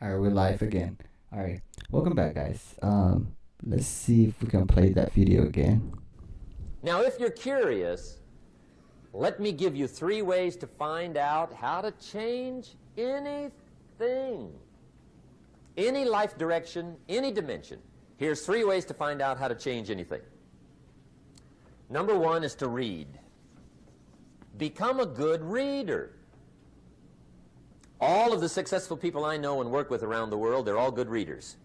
Alright, we're live again. Alright, welcome back, guys. Let's see if we can play that video again. Now, if you're curious, let me give you 3 ways to find out how to change anything. Any life direction, any dimension. Here's 3 ways to find out how to change anything. Number 1 is to read. Become a good reader. All of the successful people I know and work with around the world, they're all good readers.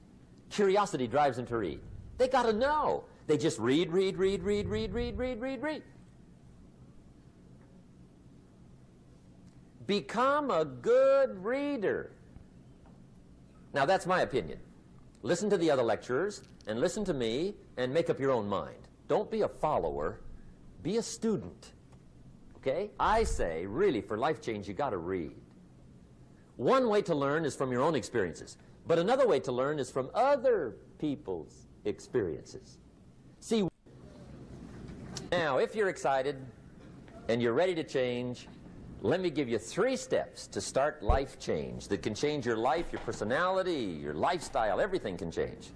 Curiosity drives them to read. They got to know. They just read. Become a good reader. Now, that's my opinion. Listen to the other lecturers and listen to me and make up your own mind. Don't be a follower. Be a student. Okay? I say, really, for life change, you got to read. One way to learn is from your own experiences, but another way to learn is from other people's experiences. See, now, if you're excited and you're ready to change, let me give you 3 steps to start life change that can change your life, your personality, your lifestyle. Everything can change.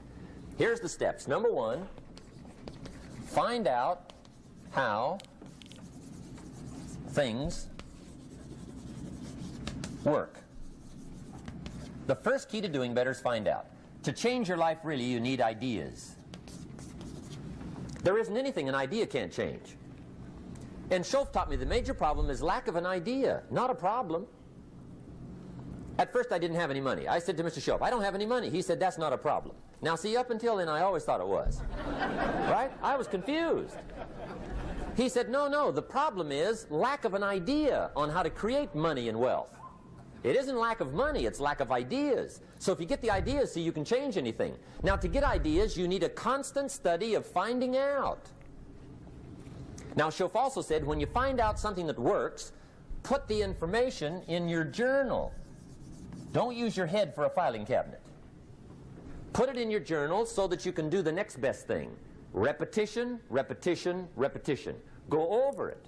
Here's the steps. Number 1, find out how things work. The first key to doing better is find out. To change your life, really, you need ideas. There isn't anything an idea can't change. And Schoff taught me the major problem is lack of an idea, not a problem. At first, I didn't have any money. I said to Mr. Schoff, I don't have any money. He said, that's not a problem. Now, see, up until then, I always thought it was. Right? I was confused. He said, no, the problem is lack of an idea on how to create money and wealth. It isn't lack of money, it's lack of ideas. So if you get the ideas, see, you can change anything. Now, to get ideas, you need a constant study of finding out. Now, Schoff also said, when you find out something that works, put the information in your journal. Don't use your head for a filing cabinet. Put it in your journal so that you can do the next best thing. Repetition, repetition, repetition. Go over it.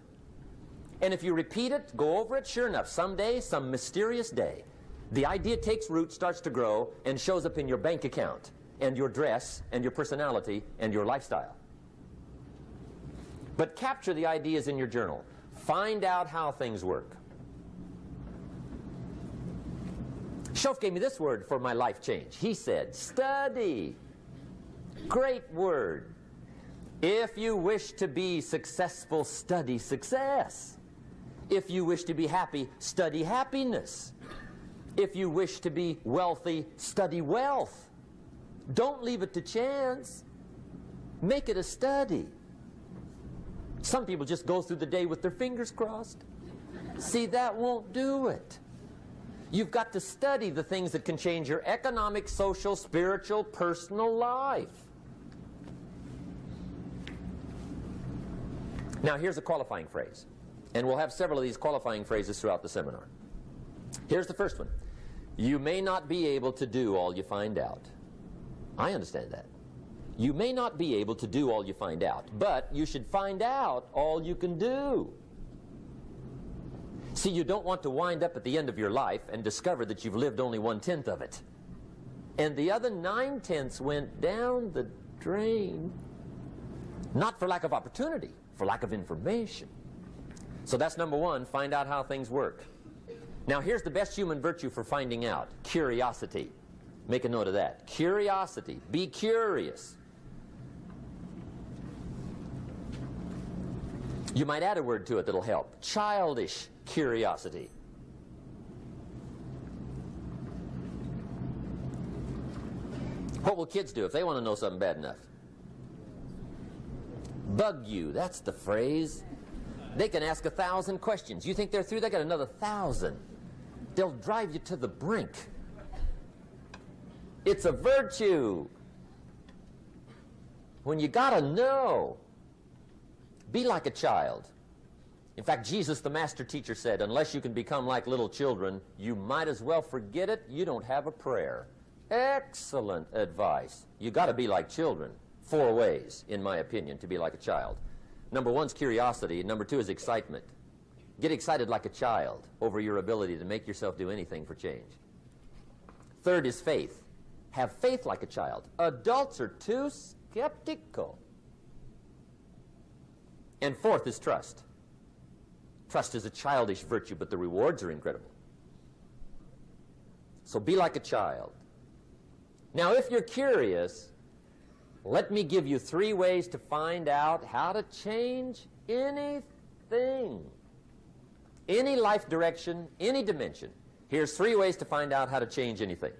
And if you repeat it, go over it, sure enough, someday, some mysterious day, the idea takes root, starts to grow, and shows up in your bank account, and your dress, and your personality, and your lifestyle. But capture the ideas in your journal. Find out how things work. Schoff gave me this word for my life change. He said, study. Great word. If you wish to be successful, study success. If you wish to be happy, study happiness. If you wish to be wealthy, study wealth. Don't leave it to chance. Make it a study. Some people just go through the day with their fingers crossed. See, that won't do it. You've got to study the things that can change your economic, social, spiritual, personal life. Now, here's a qualifying phrase. And we'll have several of these qualifying phrases throughout the seminar. Here's the first one. You may not be able to do all you find out. I understand that. You may not be able to do all you find out, but you should find out all you can do. See, you don't want to wind up at the end of your life and discover that you've lived only 1/10 of it. And the other 9/10 went down the drain. Not for lack of opportunity, for lack of information. So that's number 1, find out how things work. Now, here's the best human virtue for finding out. Curiosity. Make a note of that. Curiosity. Be curious. You might add a word to it that'll help. Childish curiosity. What will kids do if they want to know something bad enough? Bug you. That's the phrase. They can ask 1,000 questions. You think they're through? They got another 1,000. They'll drive you to the brink. It's a virtue. When you got to know, be like a child. In fact, Jesus, the master teacher, said, unless you can become like little children, you might as well forget it. You don't have a prayer. Excellent advice. You got to be like children. 4 ways, in my opinion, to be like a child. Number 1 is curiosity, and number 2 is excitement. Get excited like a child over your ability to make yourself do anything for change. Third is faith. Have faith like a child. Adults are too skeptical. And fourth is trust. Trust is a childish virtue, but the rewards are incredible. So be like a child. Now, if you're curious, let me give you 3 ways to find out how to change anything. Any life direction, any dimension. Here's 3 ways to find out how to change anything.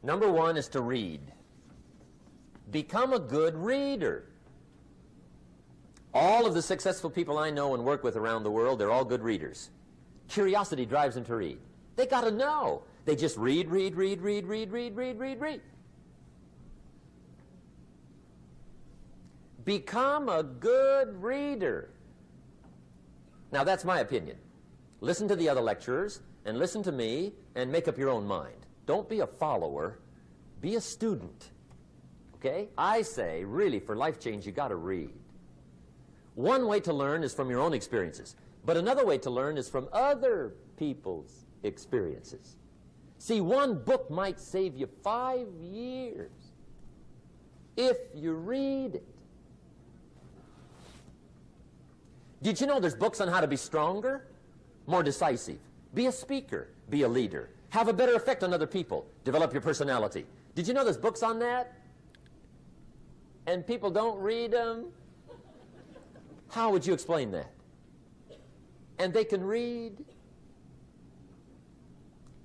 Number 1 is to read. Become a good reader. All of the successful people I know and work with around the world, they're all good readers. Curiosity drives them to read. They got to know. They just read. Become a good reader. Now, that's my opinion. Listen to the other lecturers and listen to me and make up your own mind. Don't be a follower. Be a student. Okay? I say, really, for life change, you got to read. One way to learn is from your own experiences, but another way to learn is from other people's experiences. See, one book might save you 5 years if you read it. Did you know there's books on how to be stronger, more decisive, be a speaker, be a leader, have a better effect on other people, develop your personality? Did you know there's books on that? And people don't read them? How would you explain that? And they can read.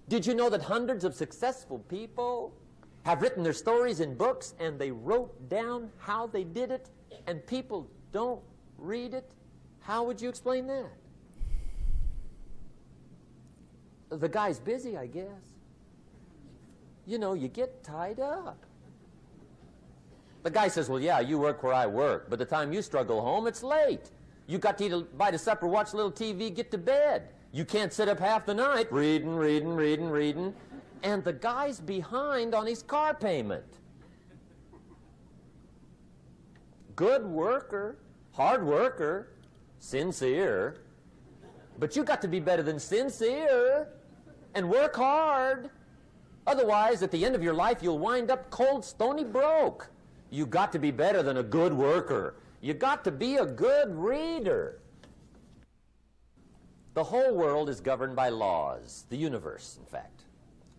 Did you know that hundreds of successful people have written their stories in books and they wrote down how they did it and people don't read it? How would you explain that? The guy's busy, I guess. You know, you get tied up. The guy says, well, yeah, you work where I work, but the time you struggle home, it's late. You got to eat a bite of supper, watch a little TV, get to bed. You can't sit up half the night reading. And the guy's behind on his car payment. Good worker, hard worker, sincere. But you got to be better than sincere and work hard. Otherwise, at the end of your life, you'll wind up cold, stony broke. You got to be better than a good worker. You got to be a good reader. The whole world is governed by laws. The universe, in fact.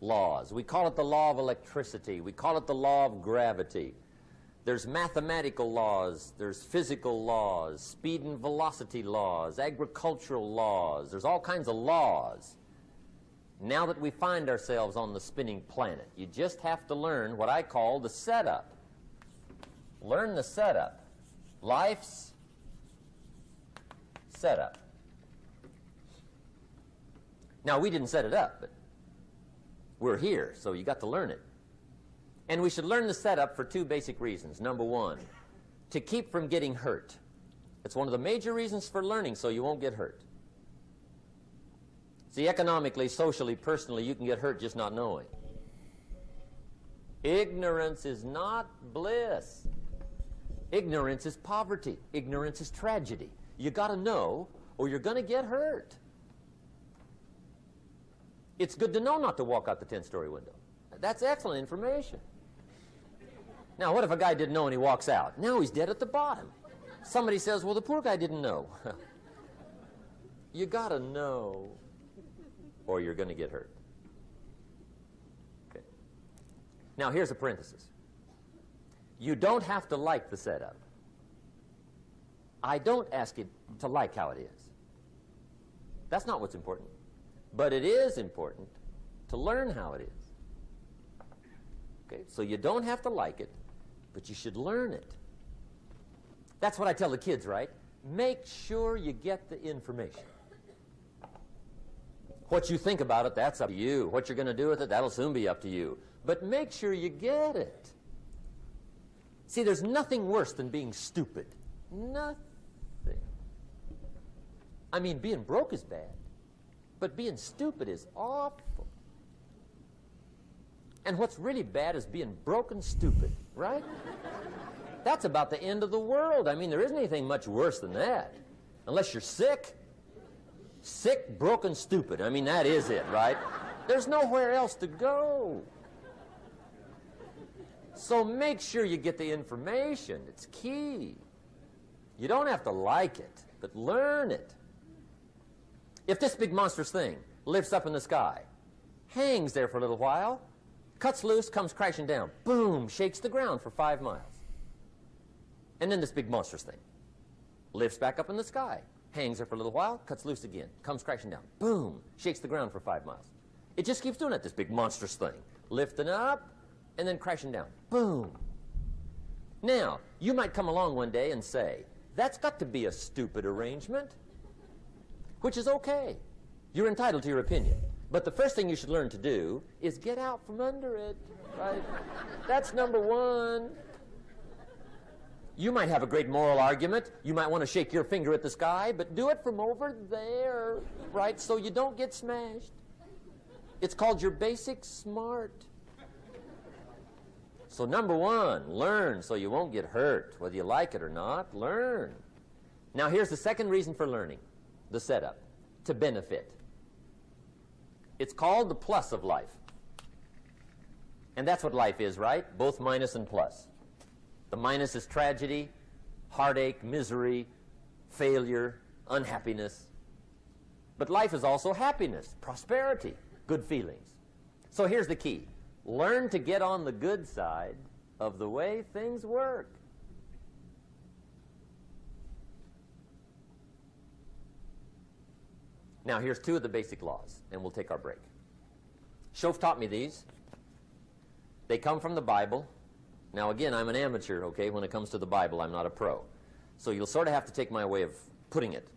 Laws. We call it the law of electricity. We call it the law of gravity. There's mathematical laws. There's physical laws, speed and velocity laws, agricultural laws. There's all kinds of laws. Now that we find ourselves on the spinning planet, you just have to learn what I call the setup. Learn the setup. Life's setup. Now, we didn't set it up, but we're here, so you got to learn it. And we should learn the setup for 2 basic reasons. Number 1, to keep from getting hurt. It's one of the major reasons for learning, so you won't get hurt. See, economically, socially, personally, you can get hurt just not knowing. Ignorance is not bliss. Ignorance is poverty. Ignorance is tragedy. You got to know, or you're going to get hurt. It's good to know not to walk out the 10-story window. That's excellent information. Now, what if a guy didn't know and he walks out? Now he's dead at the bottom. Somebody says, well, the poor guy didn't know. You got to know, or you're going to get hurt. Okay. Now, here's a parenthesis. You don't have to like the setup. I don't ask you to like how it is. That's not what's important. But it is important to learn how it is. Okay? So you don't have to like it, but you should learn it. That's what I tell the kids, right? Make sure you get the information. What you think about it, that's up to you. What you're going to do with it, that'll soon be up to you. But make sure you get it. See, there's nothing worse than being stupid. Nothing. I mean, being broke is bad, but being stupid is awful. And what's really bad is being broken stupid, right? That's about the end of the world. I mean, there isn't anything much worse than that. Unless you're sick. Sick, broken, stupid. I mean, that is it, right? There's nowhere else to go. So make sure you get the information. It's key. You don't have to like it, but learn it. If this big monstrous thing lifts up in the sky, hangs there for a little while, cuts loose, comes crashing down, boom, shakes the ground for 5 miles. And then this big monstrous thing lifts back up in the sky, hangs there for a little while, cuts loose again, comes crashing down, boom, shakes the ground for 5 miles. It just keeps doing it, this big monstrous thing, lifting up and then crashing down, boom. Now, you might come along one day and say, that's got to be a stupid arrangement, which is okay. You're entitled to your opinion. But the first thing you should learn to do is get out from under it, right? That's number one. You might have a great moral argument. You might want to shake your finger at the sky, but do it from over there, right, so you don't get smashed. It's called your basic smart. So number one, learn so you won't get hurt, whether you like it or not. Learn. Now here's the second reason for learning, the setup, to benefit. It's called the plus of life. And that's what life is, right? Both minus and plus. The minus is tragedy, heartache, misery, failure, unhappiness. But life is also happiness, prosperity, good feelings. So here's the key. Learn to get on the good side of the way things work. Now, here's 2 of the basic laws, and we'll take our break. Shof taught me these. They come from the Bible. Now, again, I'm an amateur, okay? When it comes to the Bible, I'm not a pro. So you'll sort of have to take my way of putting it.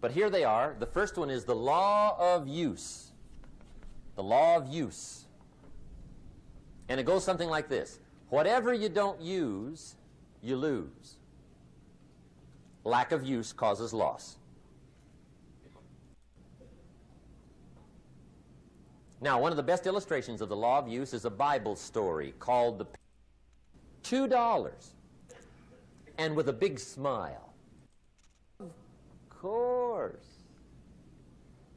But here they are. The first one is the law of use. The law of use. And it goes something like this. Whatever you don't use, you lose. Lack of use causes loss. Now, one of the best illustrations of the law of use is a Bible story called the $2 and with a big smile. Of course.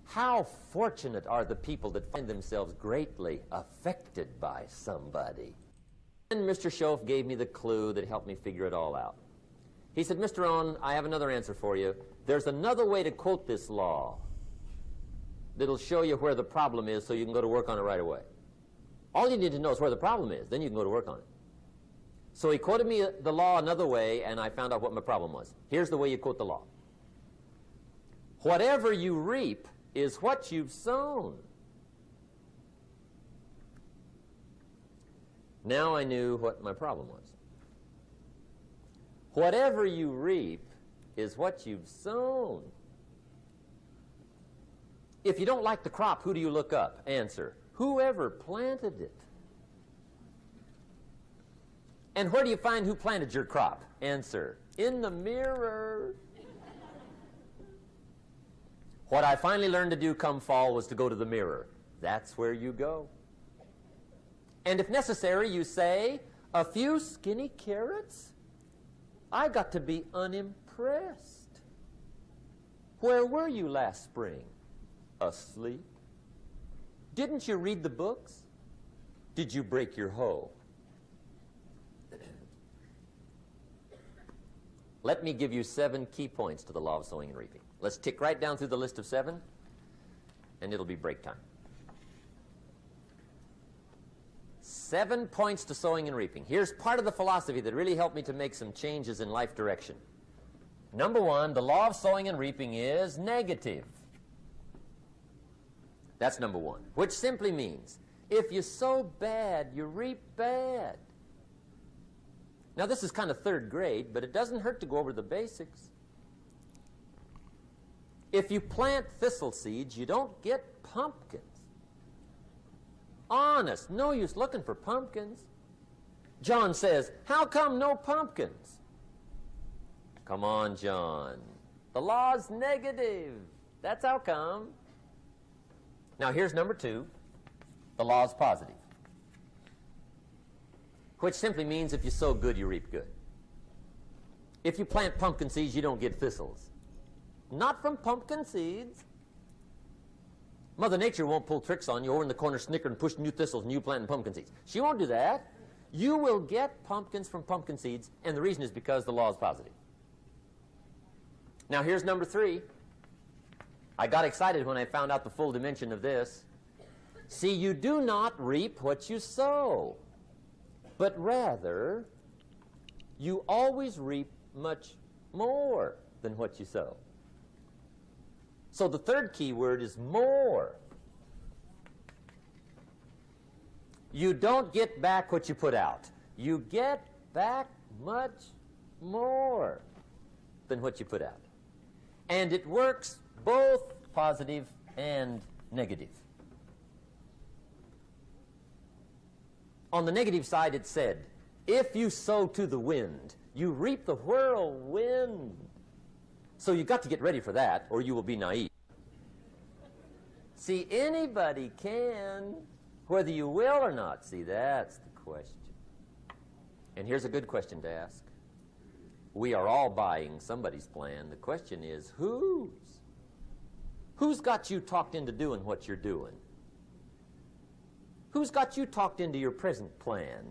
How fortunate are the people that find themselves greatly affected by somebody. And Mr. Shof gave me the clue that helped me figure it all out. He said, Mr. Rohn, I have another answer for you. There's another way to quote this law that'll show you where the problem is so you can go to work on it right away. All you need to know is where the problem is, then you can go to work on it. So he quoted me the law another way, and I found out what my problem was. Here's the way you quote the law. Whatever you reap is what you've sown. Now I knew what my problem was. Whatever you reap is what you've sown. If you don't like the crop, who do you look up? Answer, whoever planted it. And where do you find who planted your crop? Answer, in the mirror. What I finally learned to do come fall was to go to the mirror. That's where you go. And if necessary, you say, a few skinny carrots? I got to be unimpressed. Where were you last spring? Asleep? Didn't you read the books? Did you break your hoe? Let me give you 7 key points to the law of sowing and reaping. Let's tick right down through the list of 7, and it'll be break time. 7 points to sowing and reaping. Here's part of the philosophy that really helped me to make some changes in life direction. Number 1, the law of sowing and reaping is negative. That's number 1, which simply means if you sow bad, you reap bad. Now, this is kind of 3rd grade, but it doesn't hurt to go over the basics. If you plant thistle seeds, you don't get pumpkins. Honest, no use looking for pumpkins. John says, how come no pumpkins? Come on, John. The law's negative. That's how come. Now, here's number 2. The law's positive, which simply means if you sow good, you reap good. If you plant pumpkin seeds, you don't get thistles. Not from pumpkin seeds. Mother Nature won't pull tricks on you over in the corner snickering, pushing new thistles and you planting pumpkin seeds. She won't do that. You will get pumpkins from pumpkin seeds, and the reason is because the law is positive. Now here's number 3. I got excited when I found out the full dimension of this. See, you do not reap what you sow, but rather you always reap much more than what you sow. So the third key word is more. You don't get back what you put out. You get back much more than what you put out. And it works both positive and negative. On the negative side, it said, if you sow to the wind, you reap the whirlwind. So you've got to get ready for that, or you will be naive. See, anybody can, whether you will or not. See, that's the question. And here's a good question to ask. We are all buying somebody's plan. The question is, whose? Who's got you talked into doing what you're doing? Who's got you talked into your present plan?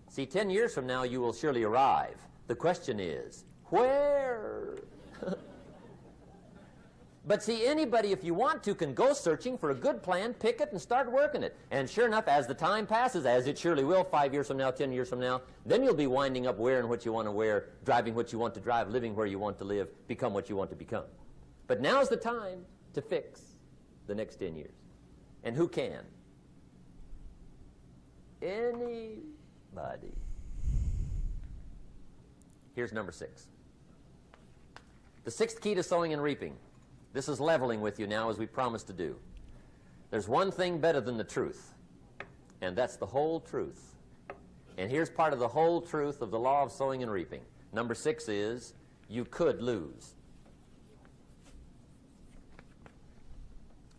See, 10 years from now, you will surely arrive. The question is, where? But see, anybody, if you want to, can go searching for a good plan, pick it, and start working it. And sure enough, as the time passes, as it surely will 5 years from now, 10 years from now, then you'll be winding up wearing what you want to wear, driving what you want to drive, living where you want to live, become what you want to become. But now's the time to fix the next 10 years. And who can? Anybody. Here's number 6. The 6th key to sowing and reaping. This is leveling with you now, as we promised to do. There's one thing better than the truth, and that's the whole truth. And here's part of the whole truth of the law of sowing and reaping. Number 6 is, you could lose.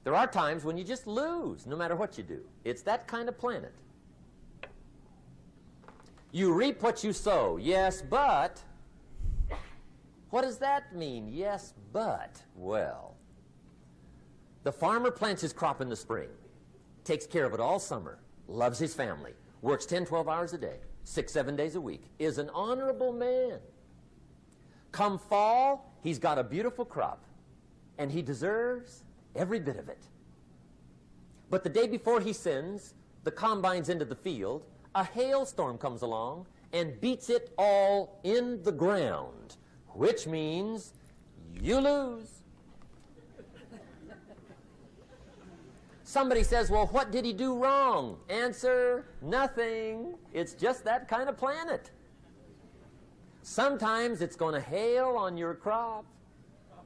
There are times when you just lose, no matter what you do. It's that kind of planet. You reap what you sow, yes, but... What does that mean? Yes, but, well, the farmer plants his crop in the spring, takes care of it all summer, loves his family, works 10, 12 hours a day, 6, 7 days a week, is an honorable man. Come fall, he's got a beautiful crop, and he deserves every bit of it. But the day before he sends the combines into the field, a hailstorm comes along and beats it all in the ground, which means you lose. Somebody says, well, what did he do wrong? Answer, nothing. It's just that kind of planet. Sometimes it's going to hail on your crop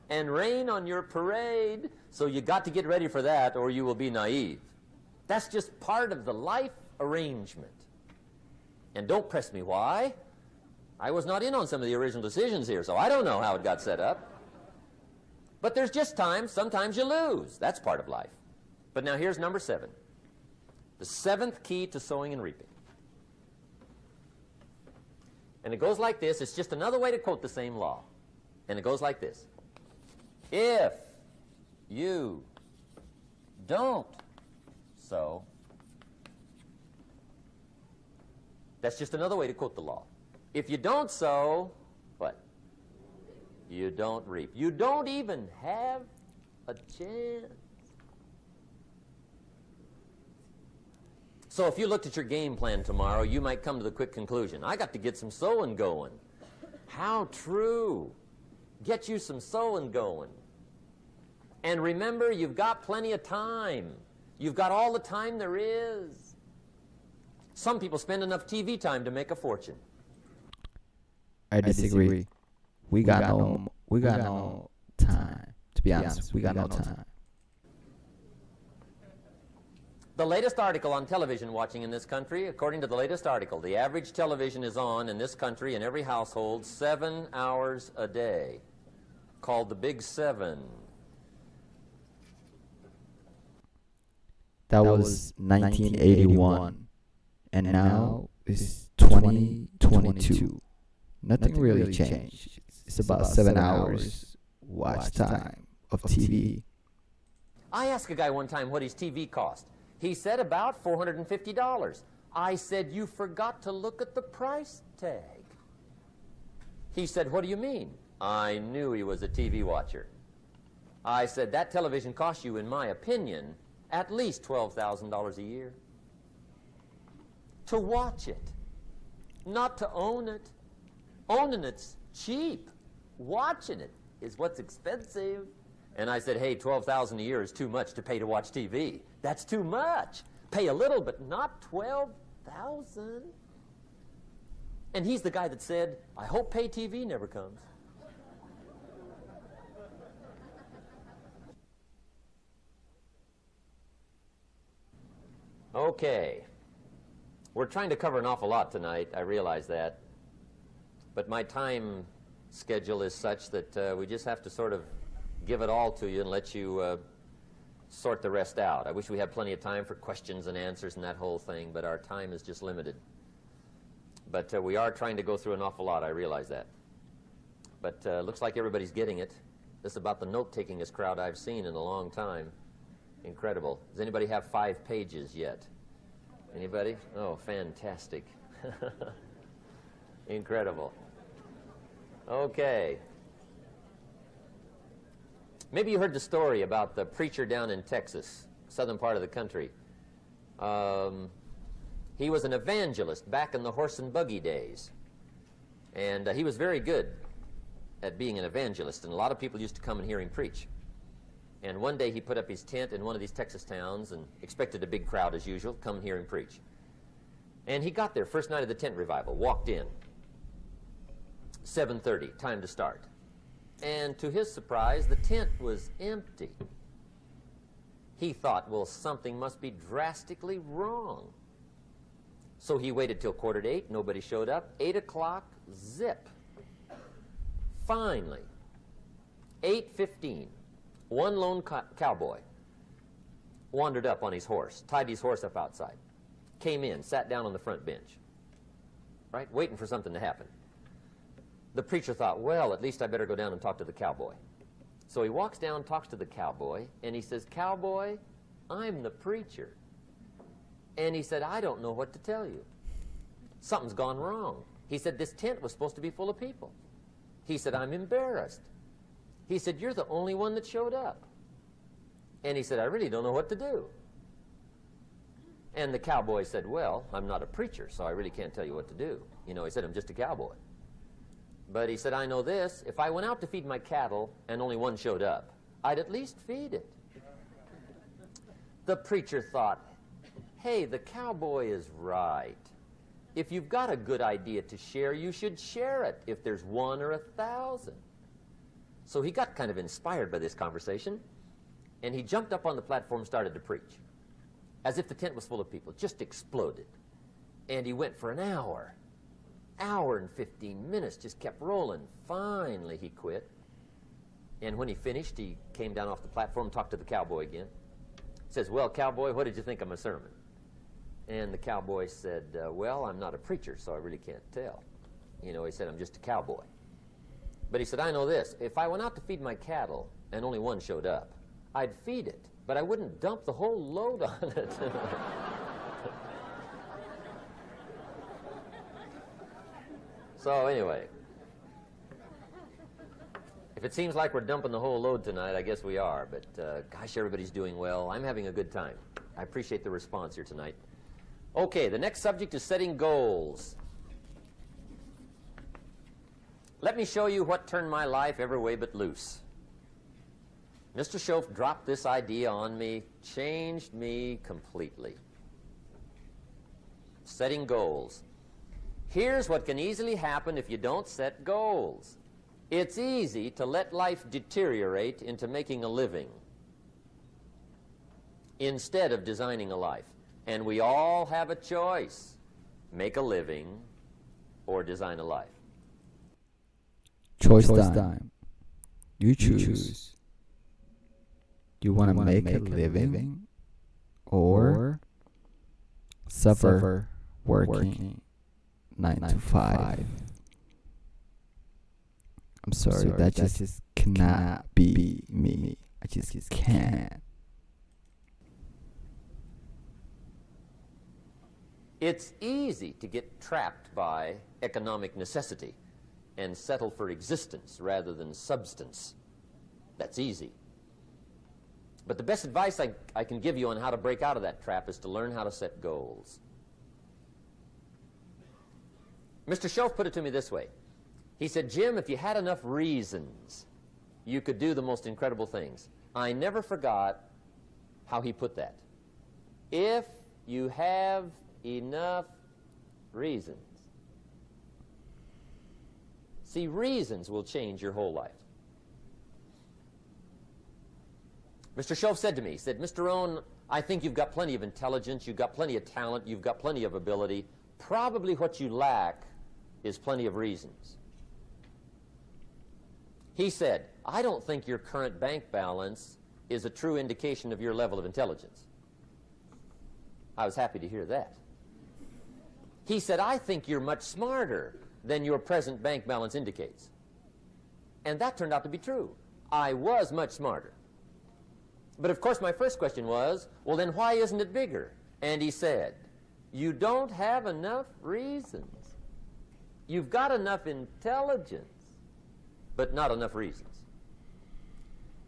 and rain on your parade, so you got to get ready for that or you will be naive. That's just part of the life arrangement. And don't press me why. I was not in on some of the original decisions here, so I don't know how it got set up. But there's just times, sometimes you lose. That's part of life. But now here's number 7. The 7th key to sowing and reaping. And it goes like this. It's just another way to quote the same law. And it goes like this. If you don't sow, that's just another way to quote the law. If you don't sow, what? You don't reap. You don't even have a chance. So if you looked at your game plan tomorrow, you might come to the quick conclusion, I got to get some sowing going. How true. Get you some sowing going. And remember, you've got plenty of time. You've got all the time there is. Some people spend enough TV time to make a fortune. I disagree. We got no time. To be honest, we got no time. The latest article on television watching in this country, according to the latest article, the average television is on in this country in every household 7 hours a day, called the Big 7. That was 1981, and now it's 2022. Nothing really changed. It's about 7 hours watch time of TV. I asked a guy one time what his TV cost. He said about $450. I said, you forgot to look at the price tag. He said, what do you mean? I knew he was a TV watcher. I said, that television costs you, in my opinion, at least $12,000 a year. To watch it, not to own it. Owning it's cheap. Watching it is what's expensive. And I said, hey, $12,000 a year is too much to pay to watch TV. That's too much. Pay a little, but not $12,000. And he's the guy that said, I hope pay TV never comes. Okay. We're trying to cover an awful lot tonight. I realize that. But my time schedule is such that we just have to sort of give it all to you and let you sort the rest out. I wish we had plenty of time for questions and answers and that whole thing, but our time is just limited. But we are trying to go through an awful lot. I realize that. But looks like everybody's getting it. This is about the note-takingest crowd I've seen in a long time. Incredible. Does anybody have 5 pages yet? Anybody? Oh, fantastic. Incredible. Okay. Maybe you heard the story about the preacher down in Texas, southern part of the country. He was an evangelist back in the horse and buggy days. And he was very good at being an evangelist, and a lot of people used to come and hear him preach. And one day he put up his tent in one of these Texas towns and expected a big crowd as usual, come and hear him preach. And he got there, first night of the tent revival, walked in. 7:30, time to start. And to his surprise, the tent was empty. He thought, well, something must be drastically wrong. So he waited till 7:45, nobody showed up. 8 o'clock, zip. Finally, 8:15, one lone cowboy wandered up on his horse, tied his horse up outside, came in, sat down on the front bench, right, waiting for something to happen. The preacher thought, well, at least I better go down and talk to the cowboy. So he walks down, talks to the cowboy, and he says, Cowboy, I'm the preacher. And he said, I don't know what to tell you. Something's gone wrong. He said, this tent was supposed to be full of people. He said, I'm embarrassed. He said, you're the only one that showed up. And he said, I really don't know what to do. And the cowboy said, well, I'm not a preacher, so I really can't tell you what to do. You know, he said, I'm just a cowboy. But he said, I know this, if I went out to feed my cattle and only one showed up, I'd at least feed it. The preacher thought, hey, the cowboy is right. If you've got a good idea to share, you should share it, if there's 1 or 1,000. So he got kind of inspired by this conversation, and he jumped up on the platform and started to preach, as if the tent was full of people, just exploded. And he went for an hour and 15 minutes, just kept rolling. Finally, he quit. And when he finished, he came down off the platform, talked to the cowboy again. Says, well, cowboy, what did you think of my sermon? And the cowboy said, well, I'm not a preacher, so I really can't tell. You know, he said, I'm just a cowboy. But he said, I know this. If I went out to feed my cattle and only one showed up, I'd feed it, but I wouldn't dump the whole load on it. So anyway, if it seems like we're dumping the whole load tonight, I guess we are. But gosh, everybody's doing well. I'm having a good time. I appreciate the response here tonight. Okay, the next subject is setting goals. Let me show you what turned my life every way but loose. Mr. Schoaf dropped this idea on me, changed me completely. Setting goals. Here's what can easily happen if you don't set goals. It's easy to let life deteriorate into making a living instead of designing a life. And we all have a choice. Make a living or design a life. Choice time. You choose. You want to make a living or suffer working 9 to 5. I'm sorry, that just cannot be me. I just can't. It's easy to get trapped by economic necessity and settle for existence rather than substance. That's easy. But the best advice I can give you on how to break out of that trap is to learn how to set goals. Mr. Shelf put it to me this way. He said, Jim, if you had enough reasons, you could do the most incredible things. I never forgot how he put that. If you have enough reasons. See, reasons will change your whole life. Mr. Shelf said to me, he said, Mr. Rohn, I think you've got plenty of intelligence, you've got plenty of talent, you've got plenty of ability. Probably what you lack is plenty of reasons. He said, I don't think your current bank balance is a true indication of your level of intelligence. I was happy to hear that. He said, I think you're much smarter than your present bank balance indicates. And that turned out to be true. I was much smarter. But of course my first question was, well then why isn't it bigger? And he said, you don't have enough reasons. You've got enough intelligence, but not enough reasons.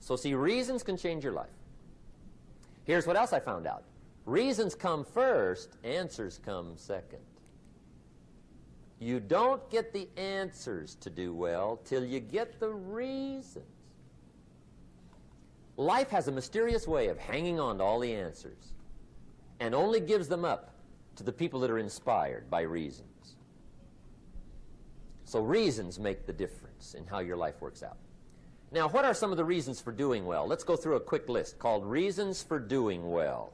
So see, reasons can change your life. Here's what else I found out. Reasons come first, answers come second. You don't get the answers to do well till you get the reasons. Life has a mysterious way of hanging on to all the answers and only gives them up to the people that are inspired by reasons. So reasons make the difference in how your life works out. Now, what are some of the reasons for doing well? Let's go through a quick list called Reasons for Doing Well.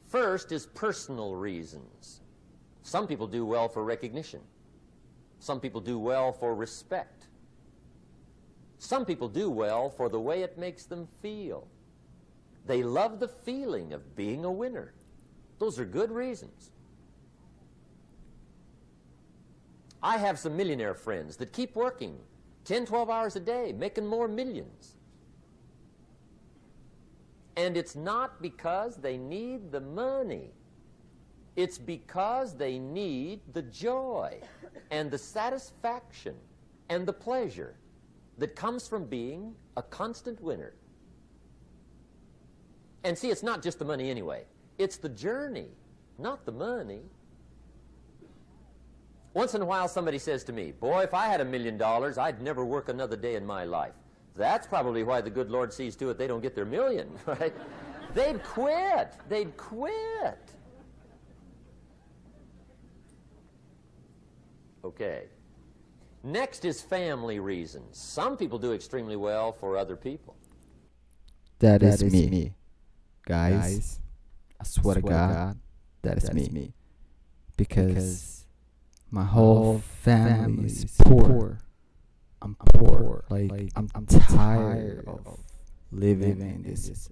First is personal reasons. Some people do well for recognition. Some people do well for respect. Some people do well for the way it makes them feel. They love the feeling of being a winner. Those are good reasons. I have some millionaire friends that keep working 10, 12 hours a day, making more millions. And it's not because they need the money. It's because they need the joy and the satisfaction and the pleasure that comes from being a constant winner. And see, it's not just the money anyway. It's the journey, not the money. Once in a while somebody says to me, boy, if I had $1 million, I'd never work another day in my life. That's probably why the good Lord sees to it they don't get their million, right? They'd quit. They'd quit. Okay. Next is family reasons. Some people do extremely well for other people. That is me. Guys, I swear to God, that is me. Because my whole family is poor. I'm poor. Like, I'm tired of living in this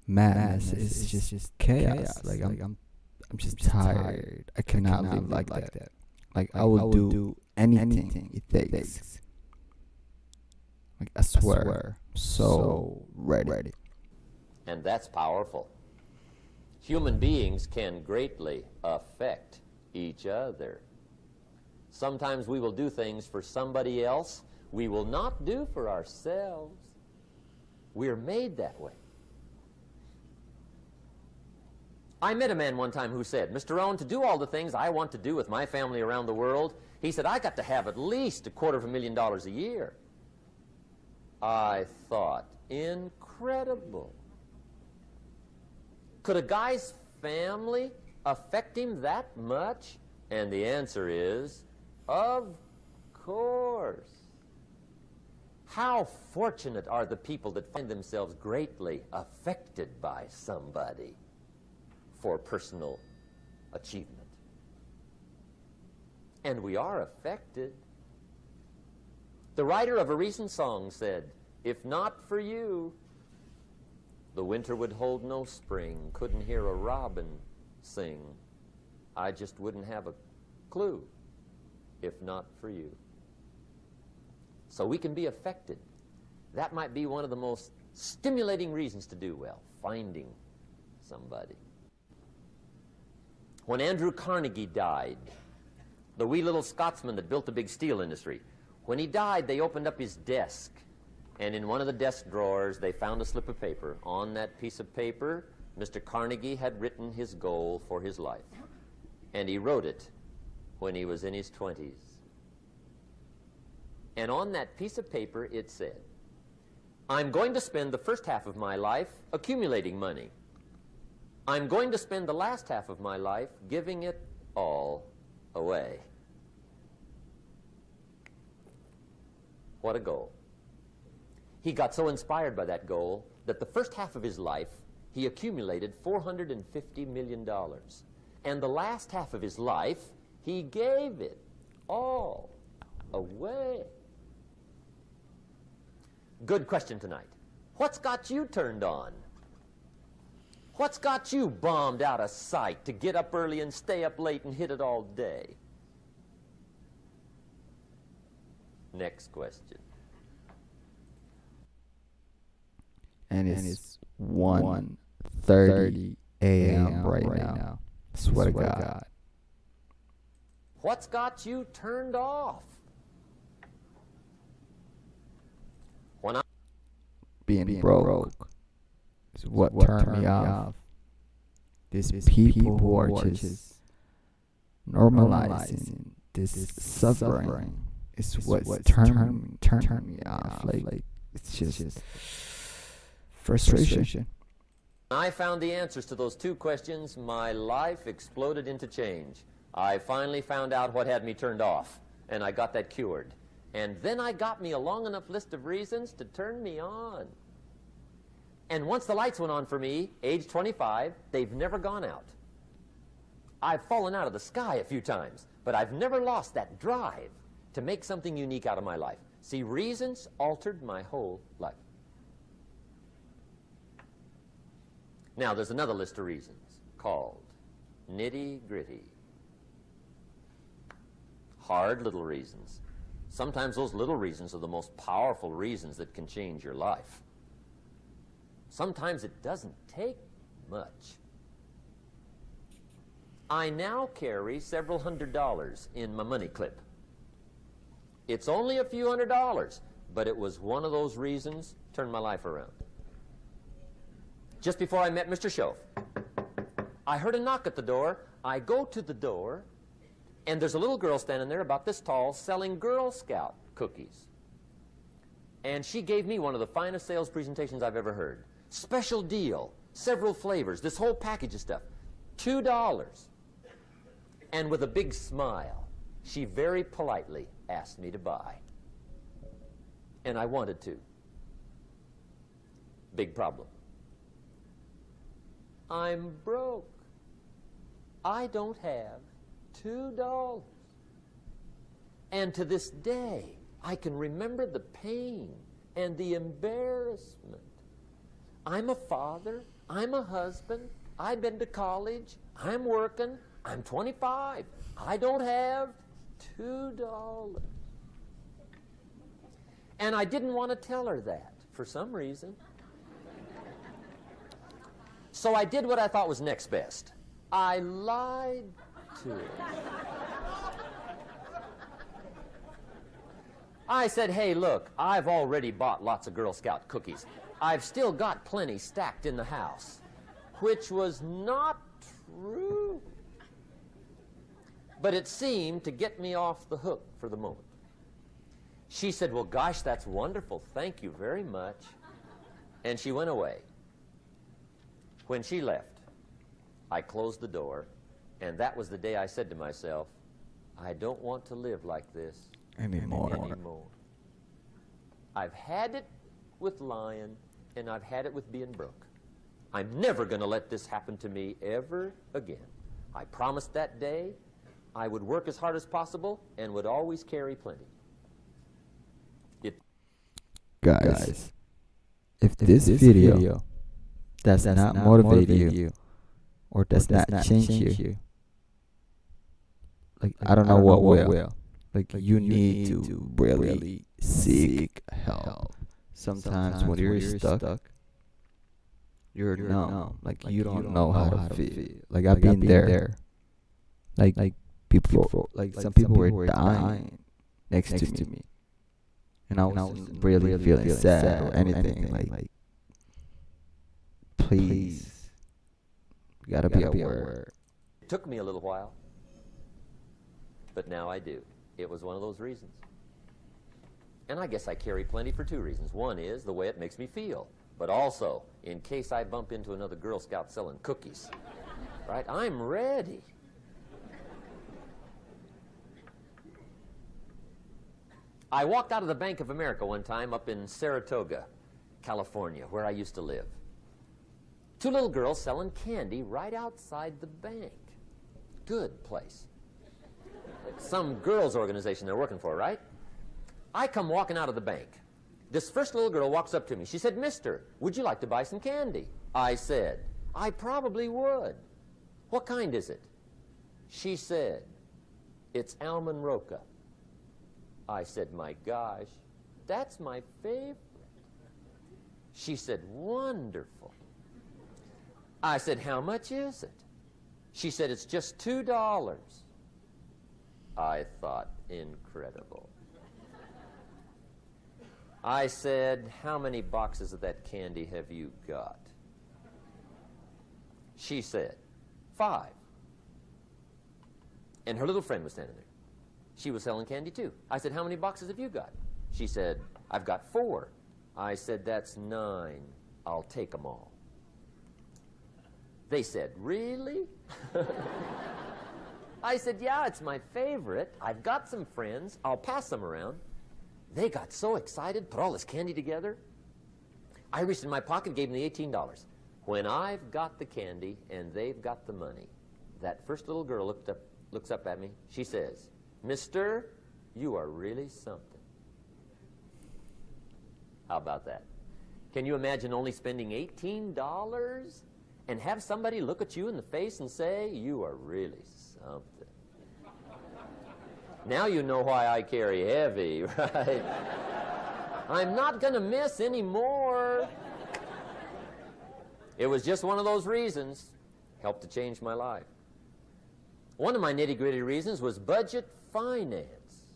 madness. It's just chaos. Like, I'm just tired. I cannot live like that. Like, I will do anything it takes. Like, I swear, I'm so ready. And that's powerful. Human beings can greatly affect each other. Sometimes we will do things for somebody else we will not do for ourselves. We're made that way. I met a man one time who said, Mr. Rohn, to do all the things I want to do with my family around the world, he said, I got to have at least $250,000 a year. I thought, incredible. Could a guy's family affect him that much? And the answer is, of course. How fortunate are the people that find themselves greatly affected by somebody for personal achievement. And we are affected. The writer of a recent song said, if not for you, the winter would hold no spring, couldn't hear a robin sing. I just wouldn't have a clue if not for you. So we can be affected. That might be one of the most stimulating reasons to do well, finding somebody. When Andrew Carnegie died, the wee little Scotsman that built the big steel industry, when he died, they opened up his desk, and in one of the desk drawers, they found a slip of paper. On that piece of paper, Mr. Carnegie had written his goal for his life, and he wrote it when he was in his 20s. And on that piece of paper, it said, I'm going to spend the first half of my life accumulating money. I'm going to spend the last half of my life giving it all away. What a goal. He got so inspired by that goal that the first half of his life, he accumulated $450 million. And the last half of his life, he gave it all away. Good question tonight. What's got you turned on? What's got you bombed out of sight to get up early and stay up late and hit it all day? Next question. And it's 1:30 a.m. right now. Swear to God. What's got you turned off? When I Being broke is what turned me off. These people who are just normalizing this suffering is what turned me off. Like it's just frustration. I found the answers to those two questions, my life exploded into change. I finally found out what had me turned off, and I got that cured. And then I got me a long enough list of reasons to turn me on. And once the lights went on for me, age 25, they've never gone out. I've fallen out of the sky a few times, but I've never lost that drive to make something unique out of my life. See, reasons altered my whole life. Now, there's another list of reasons called nitty-gritty. Hard little reasons. Sometimes those little reasons are the most powerful reasons that can change your life. Sometimes it doesn't take much. I now carry several $100s in my money clip. It's only a few $100s, but it was one of those reasons turned my life around. Just before I met Mr. Schoaf, I heard a knock at the door. I go to the door, and there's a little girl standing there about this tall selling Girl Scout cookies. And she gave me one of the finest sales presentations I've ever heard. Special deal, several flavors, this whole package of stuff, $2. And with a big smile, she very politely asked me to buy. And I wanted to. Big problem. I'm broke. I don't have $2. And to this day, I can remember the pain and the embarrassment. I'm a father. I'm a husband. I've been to college. I'm working. I'm 25. I don't have $2. And I didn't want to tell her that for some reason. So I did what I thought was next best. I lied to her. I said, hey, look, I've already bought lots of Girl Scout cookies. I've still got plenty stacked in the house, which was not true. But it seemed to get me off the hook for the moment. She said, well, gosh, that's wonderful. Thank you very much. And she went away. When she left, I closed the door, and that was the day I said to myself, I don't want to live like this anymore. I've had it with lying, and I've had it with being broke. I'm never going to let this happen to me ever again. I promised that day I would work as hard as possible and would always carry plenty. Guys, if this video does not motivate you or does not change you, like I don't know what will. Like you need to really seek help. Sometimes when you're stuck, you're numb. Like you don't know how to feel. Like I've been there. Like people, like some people were dying next to me, and I wasn't really feeling sad or anything. Like, please, you gotta be aware. It took me a little while, but now I do. It was one of those reasons. And I guess I carry plenty for two reasons. One is the way it makes me feel, but also in case I bump into another Girl Scout selling cookies, right? I'm ready. I walked out of the Bank of America one time up in Saratoga, California, where I used to live. Two little girls selling candy right outside the bank. Good place. Like some girls' organization they're working for, right? I come walking out of the bank. This first little girl walks up to me. She said, "Mister, would you like to buy some candy?" I said, "I probably would." "What kind is it?" She said, "It's almond roca." I said, "My gosh, that's my favorite." She said, "Wonderful." I said, "How much is it?" She said, "It's just $2. I thought, incredible. I said, "How many boxes of that candy have you got?" She said, 5. And her little friend was standing there. She was selling candy too. I said, "How many boxes have you got?" She said, "I've got 4. I said, "That's 9. I'll take them all." They said, "Really?" I said, "Yeah, it's my favorite. I've got some friends. I'll pass them around." They got so excited, put all this candy together. I reached in my pocket and gave them the $18. When I've got the candy and they've got the money, that first little girl looks up at me. She says, "Mister, you are really something." How about that? Can you imagine only spending $18 and have somebody look at you in the face and say, "You are really something"? Now you know why I carry heavy, right? I'm not going to miss anymore. It was just one of those reasons. Helped to change my life. One of my nitty-gritty reasons was budget finance.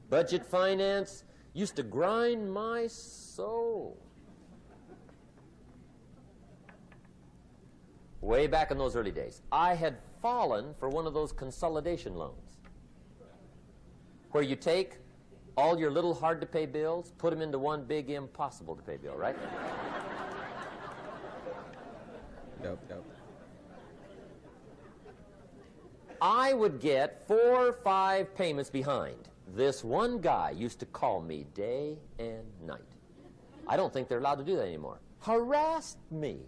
Budget finance used to grind my soul. Way back in those early days, I had fallen for one of those consolidation loans, where you take all your little hard-to-pay bills, put them into one big impossible-to-pay bill, right? Nope. I would get 4 or 5 payments behind. This one guy used to call me day and night. I don't think they're allowed to do that anymore. Harassed me.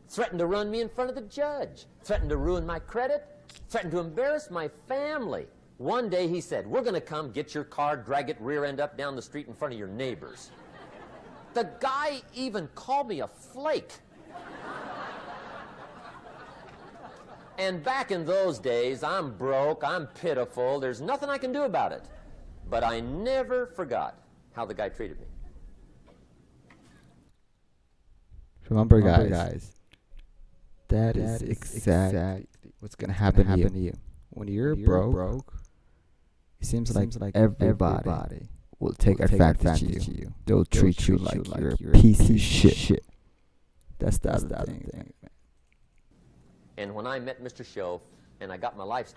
Threatened to run me in front of the judge. Threatened to ruin my credit. Threatened to embarrass my family. One day he said, "We're going to come get your car, drag it rear end up down the street in front of your neighbors." The guy even called me a flake. And back in those days, I'm broke, I'm pitiful, there's nothing I can do about it. But I never forgot how the guy treated me. Remember, guys, that is exactly what's going to happen to you. When you're broke, it seems like everybody will take advantage of you. They'll treat you like you're a piece of shit. That's the other thing. And when I met Mr. Shoaf and I got my life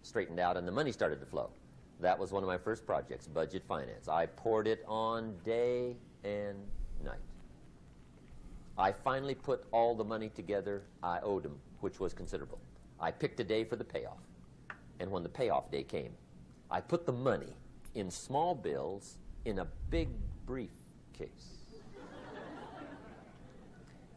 straightened out and the money started to flow, that was one of my first projects, budget finance. I poured it on day and night. I finally put all the money together I owed him, which was considerable. I picked a day for the payoff. And when the payoff day came, I put the money in small bills in a big briefcase.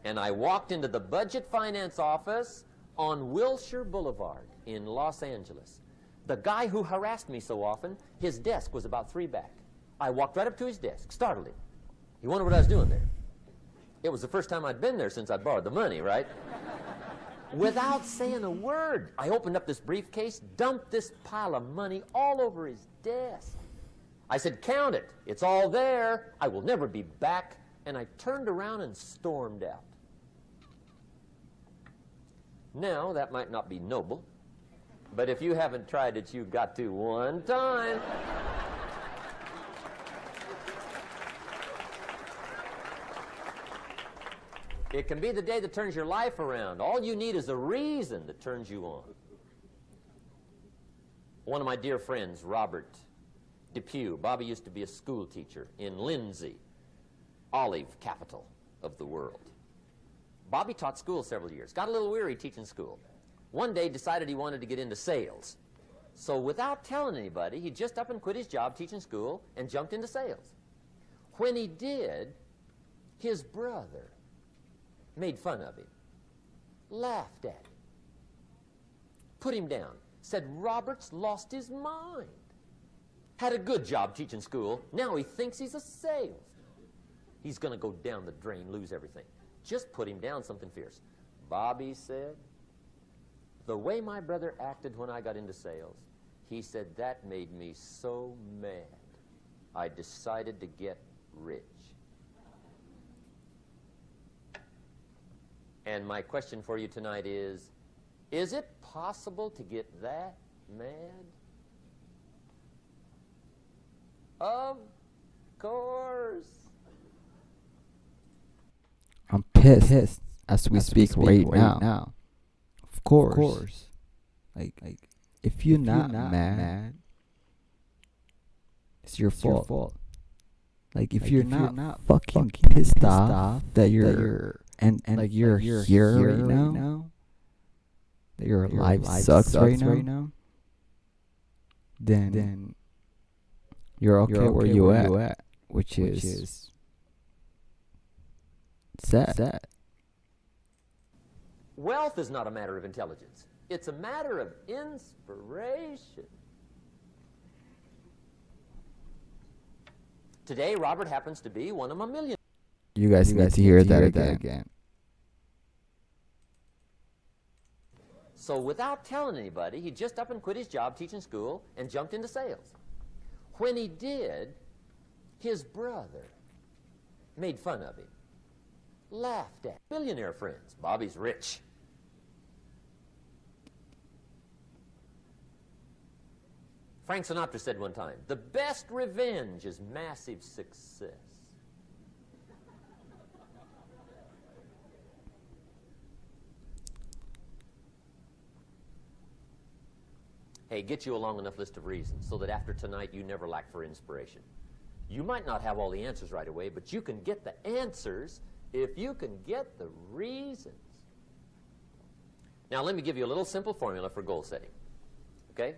And I walked into the budget finance office on Wilshire Boulevard in Los Angeles. The guy who harassed me so often, his desk was about 3 back. I walked right up to his desk, startled him. He wondered what I was doing there. It was the first time I'd been there since I'd borrowed the money, right? Without saying a word, I opened up this briefcase, dumped this pile of money all over his desk. I said, "Count it. It's all there. I will never be back." And I turned around and stormed out. Now, that might not be noble, but if you haven't tried it, you've got to one time. It can be the day that turns your life around. All you need is a reason that turns you on. One of my dear friends, Robert Depew, Bobby used to be a school teacher in Lindsay, olive capital of the world. Bobby taught school several years, got a little weary teaching school. One day decided he wanted to get into sales. So without telling anybody, he just up and quit his job teaching school and jumped into sales. When he did, his brother made fun of him, laughed at him, put him down, said Robert's lost his mind. Had a good job teaching school, now he thinks he's a salesman. He's going to go down the drain, lose everything. Just put him down something fierce. Bobby said, the way my brother acted when I got into sales, he said that made me so mad, I decided to get rich. And my question for you tonight is it possible to get that mad? Of course. I'm pissed as we speak right now. Of course. Like if you're not mad, it's your fault. Like if you're not fucking pissed off that you're and like you're here right now, that your life sucks right now, then you're okay where you at, which is sad. Wealth is not a matter of intelligence. It's a matter of inspiration. Today, Robert happens to be one of my million. You guys need to hear that again. So without telling anybody, he just up and quit his job teaching school and jumped into sales. When he did, his brother made fun of him, laughed at him. Billionaire friends. Bobby's rich. Frank Sinatra said one time, the best revenge is massive success. Hey, get you a long enough list of reasons so that after tonight you never lack for inspiration. You might not have all the answers right away, but you can get the answers if you can get the reasons. Now, let me give you a little simple formula for goal setting. Okay?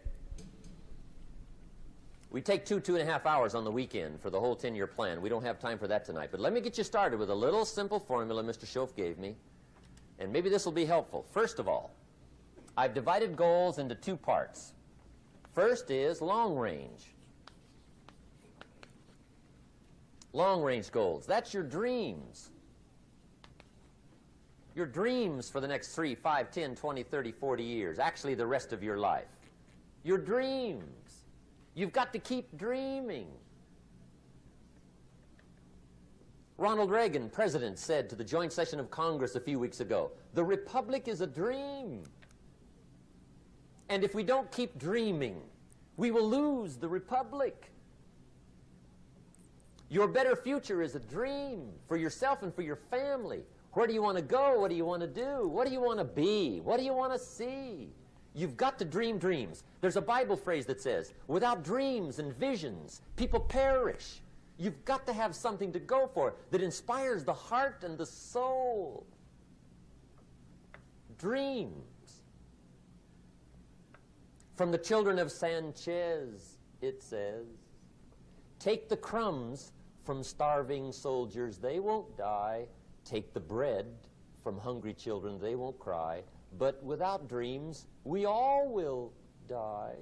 We take 2.5 hours on the weekend for the whole 10-year plan. We don't have time for that tonight. But let me get you started with a little simple formula Mr. Schoaf gave me. And maybe this will be helpful. First of all, I've divided goals into two parts. First is long range. Long range goals. That's your dreams. Your dreams for the next 3, 5, 10, 20, 30, 40 years. Actually, the rest of your life. Your dreams. You've got to keep dreaming. Ronald Reagan, president, said to the joint session of Congress a few weeks ago, the Republic is a dream. And if we don't keep dreaming, we will lose the Republic. Your better future is a dream for yourself and for your family. Where do you want to go? What do you want to do? What do you want to be? What do you want to see? You've got to dream dreams. There's a Bible phrase that says, without dreams and visions, people perish. You've got to have something to go for that inspires the heart and the soul. Dreams. From the children of Sanchez, it says, take the crumbs from starving soldiers, they won't die. Take the bread from hungry children, they won't cry. But without dreams, we all will die.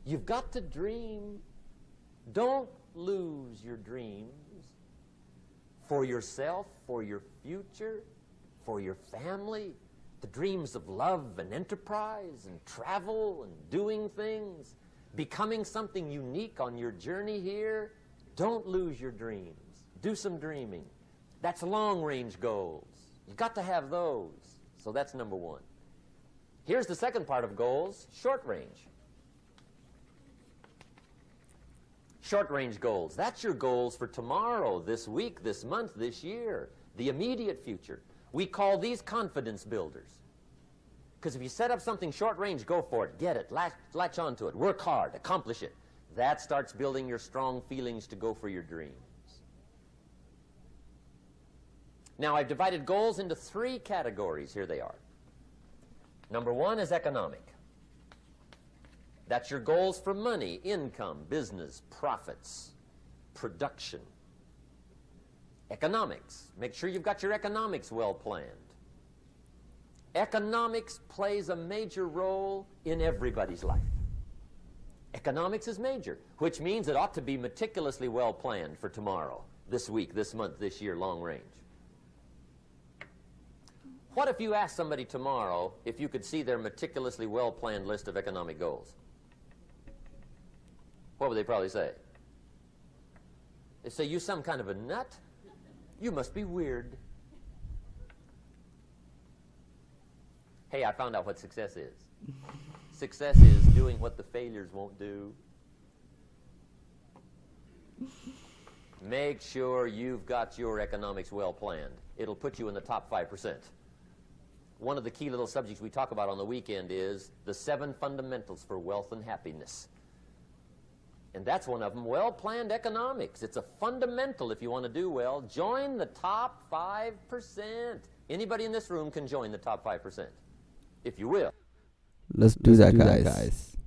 You've got to dream. Don't lose your dreams for yourself, for your future, for your family. The dreams of love and enterprise and travel and doing things, becoming something unique on your journey here. Don't lose your dreams. Do some dreaming. That's long-range goals. You've got to have those. So that's number one. Here's the second part of goals, short range. Short range goals. That's your goals for tomorrow, this week, this month, this year, the immediate future. We call these confidence builders. Because if you set up something short range, go for it, get it, latch onto it, work hard, accomplish it. That starts building your strong feelings to go for your dreams. Now, I've divided goals into 3 categories. Here they are. Number 1 is economic. That's your goals for money, income, business, profits, production. Economics. Make sure you've got your economics well planned. Economics plays a major role in everybody's life. Economics is major, which means it ought to be meticulously well planned for tomorrow, this week, this month, this year, long range. What if you asked somebody tomorrow if you could see their meticulously well-planned list of economic goals? What would they probably say? They say, you some kind of a nut? You must be weird. Hey, I found out what success is. Success is doing what the failures won't do. Make sure you've got your economics well planned. It'll put you in the top 5%. One of the key little subjects we talk about on the weekend is the 7 fundamentals for wealth and happiness. And that's one of them, well-planned economics. It's a fundamental if you want to do well. Join the top 5%. Anybody in this room can join the top 5%, if you will. Let's do that, guys.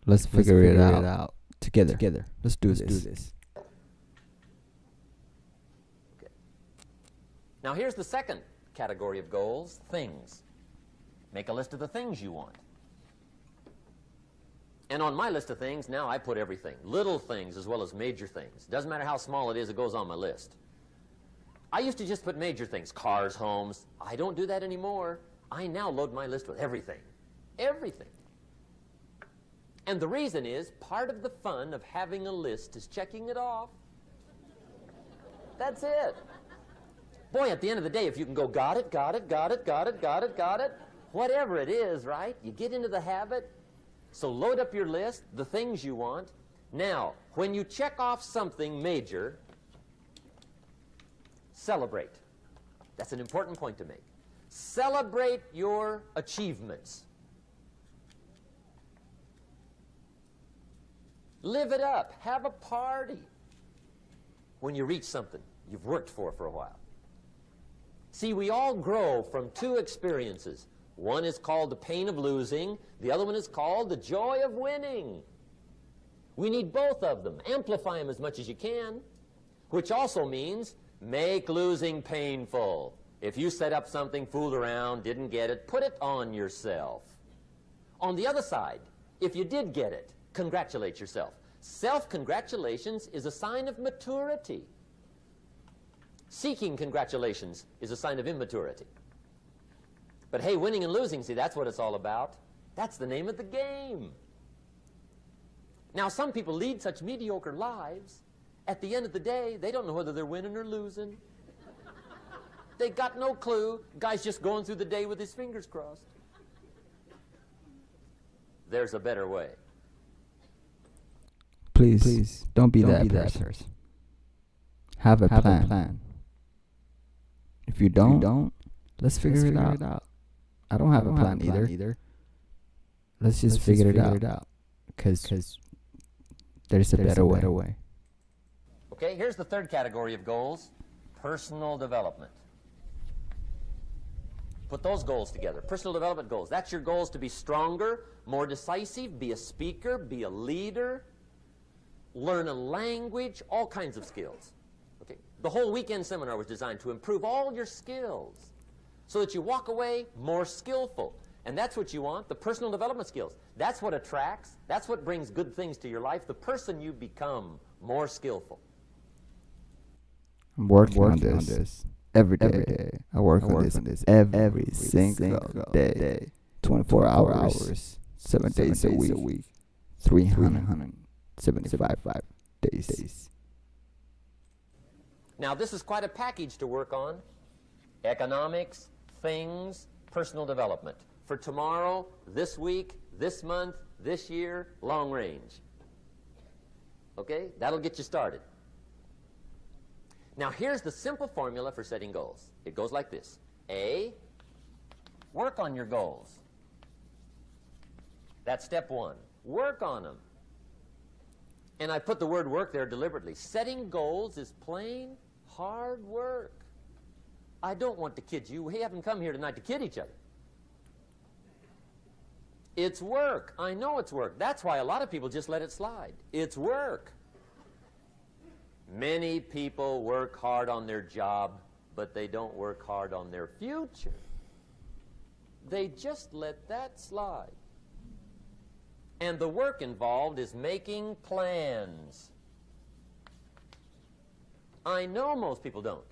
Let's figure it out together. Let's do this. Okay. Now here's the second category of goals, things. Make a list of the things you want. And on my list of things, now I put everything. Little things as well as major things. Doesn't matter how small it is, it goes on my list. I used to just put major things, cars, homes. I don't do that anymore. I now load my list with everything. Everything. And the reason is, part of the fun of having a list is checking it off. That's it. Boy, at the end of the day, if you can go, got it, whatever it is, right? You get into the habit. So load up your list, the things you want. Now, when you check off something major, celebrate. That's an important point to make. Celebrate your achievements. Live it up. Have a party when you reach something you've worked for a while. See, we all grow from 2 experiences. One is called the pain of losing. The other one is called the joy of winning. We need both of them. Amplify them as much as you can, which also means make losing painful. If you set up something, fooled around, didn't get it, put it on yourself. On the other side, if you did get it, congratulate yourself. Self-congratulations is a sign of maturity. Seeking congratulations is a sign of immaturity. But hey, winning and losing, see, that's what it's all about. That's the name of the game. Now, some people lead such mediocre lives, at the end of the day, they don't know whether they're winning or losing. They got no clue. Guy's just going through the day with his fingers crossed. There's a better way. Please, don't be that person. Have a plan. If you don't, let's figure it out. I don't have a plan either. Let's just figure it out. Because there's a better way. Okay, here's the third category of goals, personal development. Put those goals together. Personal development goals. That's your goals to be stronger, more decisive, be a speaker, be a leader, learn a language, all kinds of skills. Okay. The whole weekend seminar was designed to improve all your skills so that you walk away more skillful. And that's what you want, the personal development skills. That's what attracts, that's what brings good things to your life, the person you become more skillful. I'm working on this. Every day. I work on this every single day. 24 hours, 7 days a week, 375 days. Now, this is quite a package to work on. Economics, things, personal development. For tomorrow, this week, this month, this year, long range. Okay? That'll get you started. Now here's the simple formula for setting goals. It goes like this. A, work on your goals. That's step one. Work on them. And I put the word work there deliberately. Setting goals is plain hard work. I don't want to kid you. We haven't come here tonight to kid each other. It's work. I know it's work. That's why a lot of people just let it slide. It's work. Many people work hard on their job, but they don't work hard on their future. They just let that slide. And the work involved is making plans. I know most people don't.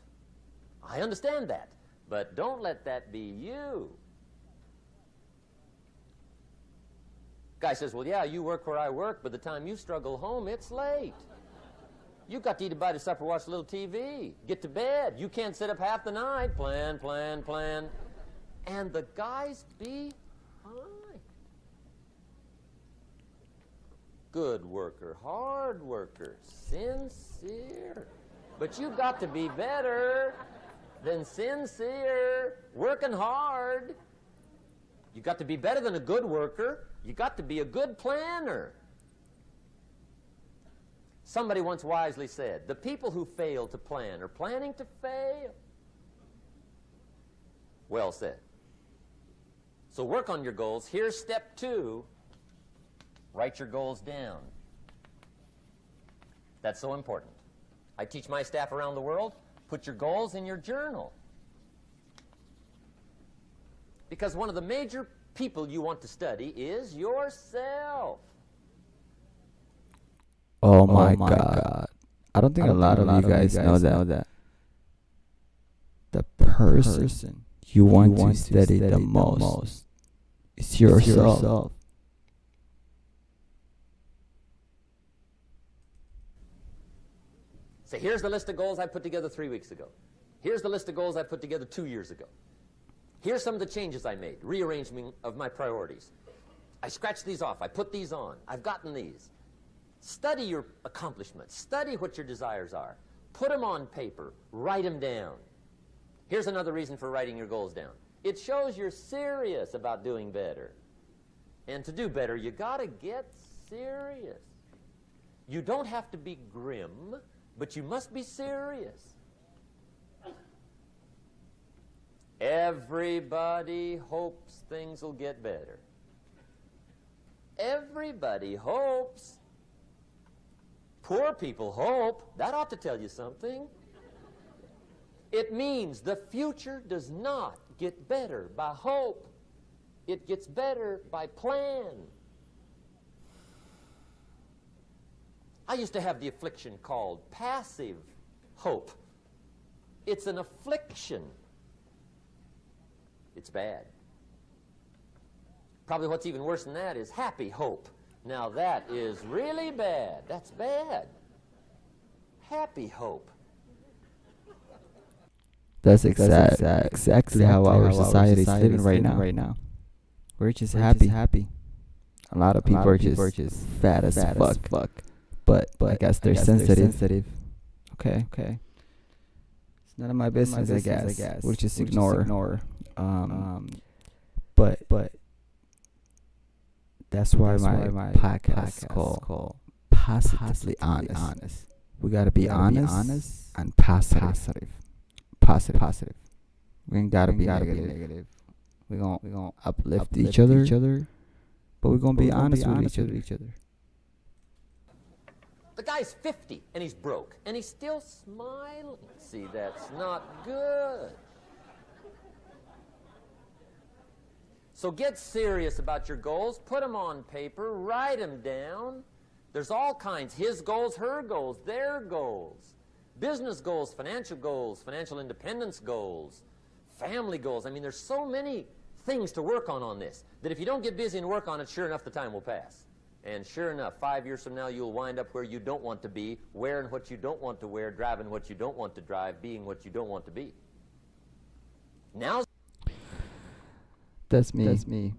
I understand that. But don't let that be you. Guy says, well, yeah, you work where I work. By the time you struggle home, it's late. You've got to eat a bite of supper, watch a little TV, get to bed. You can't sit up half the night. Plan, plan, plan. And the guys behind. Good worker, hard worker, sincere. But you've got to be better than sincere, working hard. You've got to be better than a good worker. You've got to be a good planner. Somebody once wisely said, the people who fail to plan are planning to fail. Well said. So work on your goals. Here's step two. Write your goals down. That's so important. I teach my staff around the world, put your goals in your journal. Because one of the major people you want to study is yourself. Oh my God. I don't think a lot of you guys know that. The person you want to study the most is yourself. So here's the list of goals I put together 3 weeks ago. Here's the list of goals I put together 2 years ago. Here's some of the changes I made, rearrangement of my priorities. I scratched these off. I put these on. I've gotten these. Study your accomplishments. Study what your desires are. Put them on paper. Write them down. Here's another reason for writing your goals down. It shows you're serious about doing better. And to do better, you got to get serious. You don't have to be grim, but you must be serious. Everybody hopes things will get better. Everybody hopes. Poor people hope. That ought to tell you something. It means the future does not get better by hope. It gets better by plan. I used to have the affliction called passive hope. It's an affliction. It's bad. Probably what's even worse than that is happy hope. Now that is really bad. That's bad. Happy hope. That's exactly how our society is living right now. We're just happy. A lot of people are just fat as fuck. But I guess they're sensitive. Okay. It's none of my business, I guess. We'll just ignore. But that's why my podcast is called Positively Honest. We gotta be honest and positive. Positive. We ain't gotta be negative. We gonna uplift each other, but we're gonna be honest with each other. The guy's 50 and he's broke and he's still smiling. See, that's not good. So get serious about your goals. Put them on paper. Write them down. There's all kinds. His goals, her goals, their goals. Business goals, financial independence goals, family goals. I mean, there's so many things to work on this that if you don't get busy and work on it, sure enough, the time will pass. And sure enough, 5 years from now, you'll wind up where you don't want to be, wearing what you don't want to wear, driving what you don't want to drive, being what you don't want to be. Now. That's me. That's me.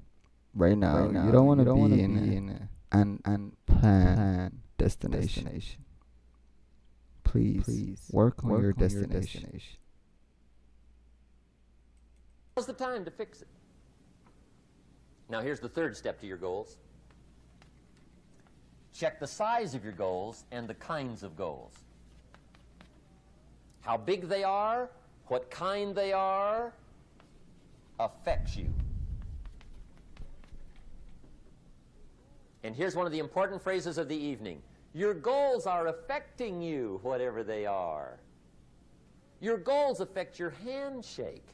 Right now, you don't want to be in an unplanned destination. Please work on your destination. Now's the time to fix it. Now here's the third step to your goals. Check the size of your goals and the kinds of goals. How big they are, what kind they are, affects you. And here's one of the important phrases of the evening. Your goals are affecting you, whatever they are. Your goals affect your handshake.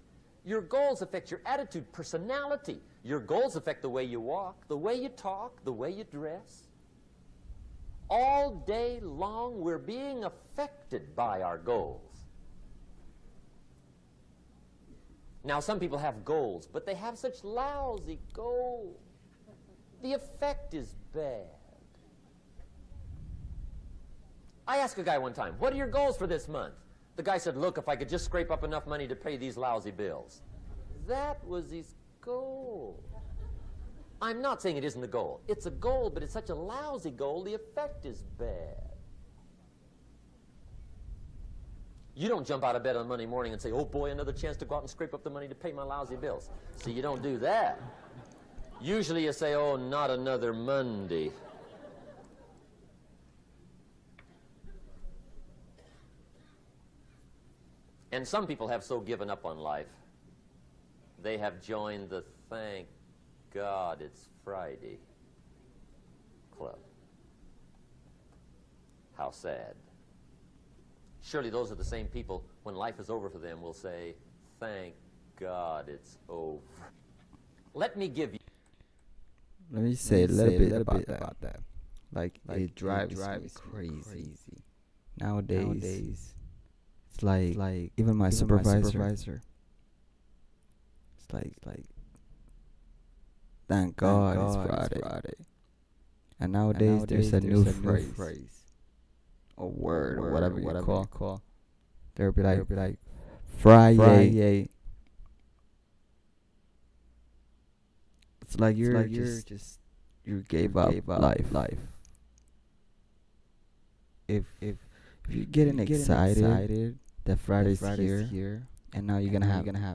Your goals affect your attitude, personality. Your goals affect the way you walk, the way you talk, the way you dress. All day long, we're being affected by our goals. Now, some people have goals, but they have such lousy goals. The effect is bad. I asked a guy one time, what are your goals for this month? The guy said, look, if I could just scrape up enough money to pay these lousy bills. That was his goal. I'm not saying it isn't a goal. It's a goal, but it's such a lousy goal, the effect is bad. You don't jump out of bed on Monday morning and say, oh boy, another chance to go out and scrape up the money to pay my lousy bills. See, you don't do that. Usually you say, oh, not another Monday. And some people have so given up on life, they have joined the thank God it's Friday club. How sad. Surely those are the same people, when life is over for them, will say, thank God it's over. Let me Let me say a little bit about that. Like it drives me crazy. Nowadays, it's like even my supervisor. It's like thank God it's Friday. And nowadays there's a new phrase or word or whatever you call. They'll be like Friday. It's like you gave up life. If you're getting excited that Friday's here and now you're gonna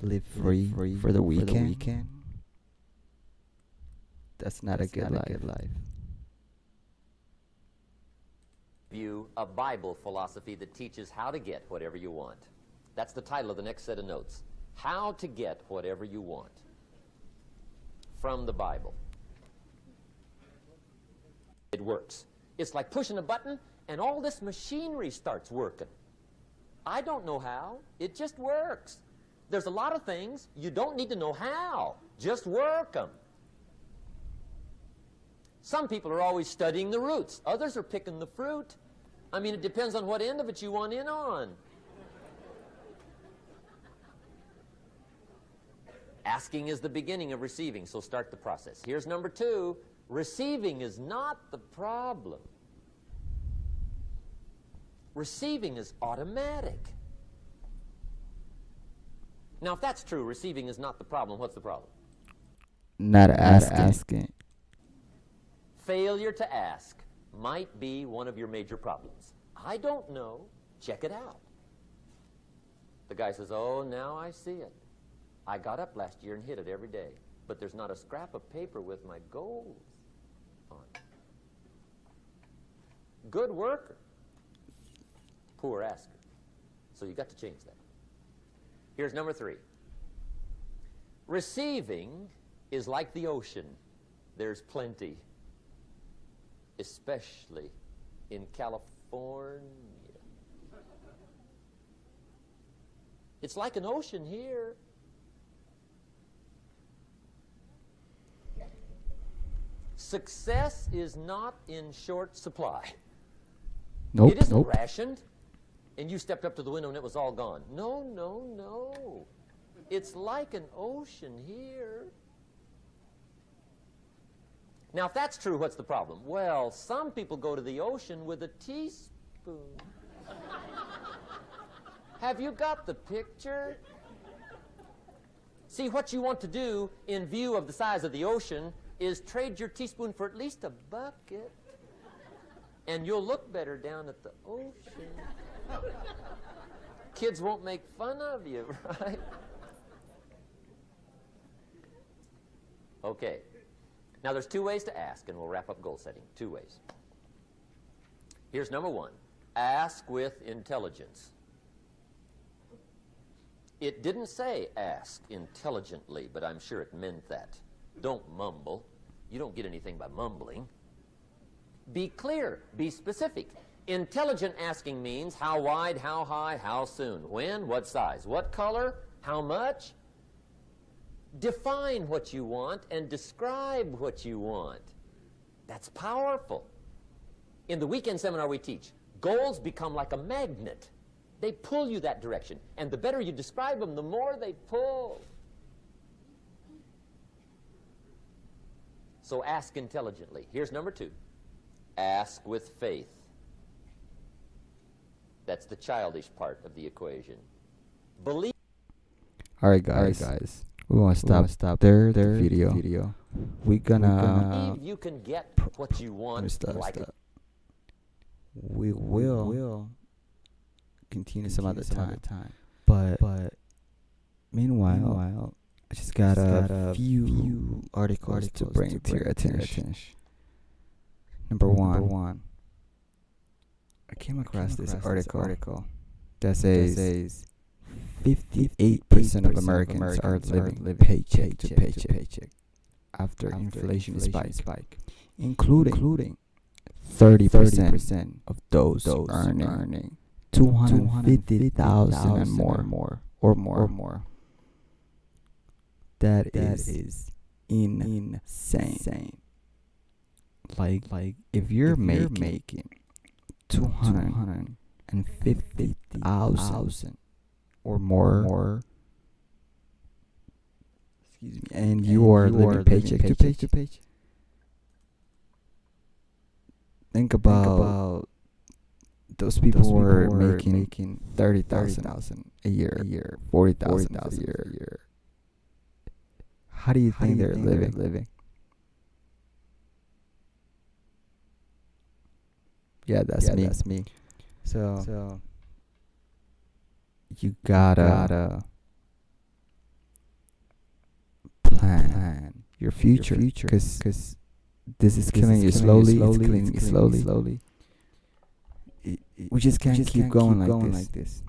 live free for the weekend. That's not a good life. View a Bible philosophy that teaches how to get whatever you want. That's the title of the next set of notes. How to get whatever you want. From the Bible. It works. It's like pushing a button and all this machinery starts working. I don't know how. It just works. There's a lot of things you don't need to know how. Just work them. Some people are always studying the roots. Others are picking the fruit. I mean, it depends on what end of it you want in on. Asking is the beginning of receiving, so start the process. Here's number 2. Receiving is not the problem. Receiving is automatic. Now, if that's true, receiving is not the problem, what's the problem? Not asking. Failure to ask might be one of your major problems. I don't know. Check it out. The guy says, oh, now I see it. I got up last year and hit it every day, but there's not a scrap of paper with my goals on it. Good worker, poor asker. So you got to change that. Here's number 3. Receiving is like the ocean. There's plenty, especially in California. It's like an ocean here. Success is not in short supply. Nope. It isn't rationed, and you stepped up to the window and it was all gone. No. It's like an ocean here. Now, if that's true, what's the problem? Well, some people go to the ocean with a teaspoon. Have you got the picture? See, what you want to do in view of the size of the ocean is trade your teaspoon for at least a bucket, and you'll look better down at the ocean. Kids won't make fun of you, right? Okay. Now, there's two ways to ask, and we'll wrap up goal setting. Two ways. Here's number one. Ask with intelligence. It didn't say ask intelligently, but I'm sure it meant that. Don't mumble. You don't get anything by mumbling. Be clear. Be specific. Intelligent asking means how wide, how high, how soon, when, what size, what color, how much. Define what you want and describe what you want. That's powerful. In the weekend seminar we teach, goals become like a magnet. They pull you that direction. And the better you describe them, the more they pull. So ask intelligently. Here's number two. Ask with faith. That's the childish part of the equation. Believe. All right, guys. We want to stop there. The video. We're gonna. Believe you can get what you want. Like it. We will continue some other time. But meanwhile, I just got a few articles to bring to your attention. Number one. I came across this article that says 58% of Americans are living paycheck to paycheck after inflation spike, including 30% of those earning $250,000 and more. That is insane. Like if you're making 250,000 or more, excuse me, and you are living paycheck to paycheck. Think about those people who are making 30,000 a year, 40,000 a year. How do you think they're living? Yeah, that's me. So you gotta plan your future, because this is killing you slowly. It's killing you slowly. We just can't keep going like this.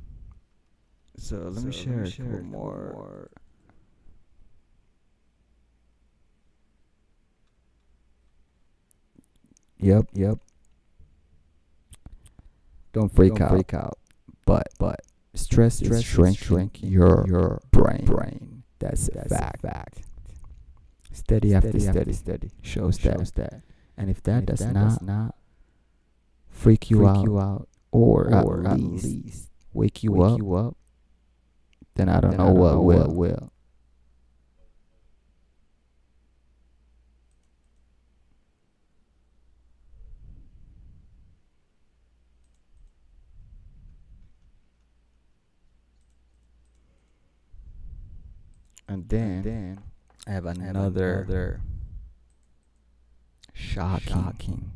So let me share a couple more. Yep. Don't freak out. But stress is shrinking your brain. That's a fact. Steady after steady shows that. And if that does not freak you out, or at least wake you up, then I don't know what will. And then I have another shocking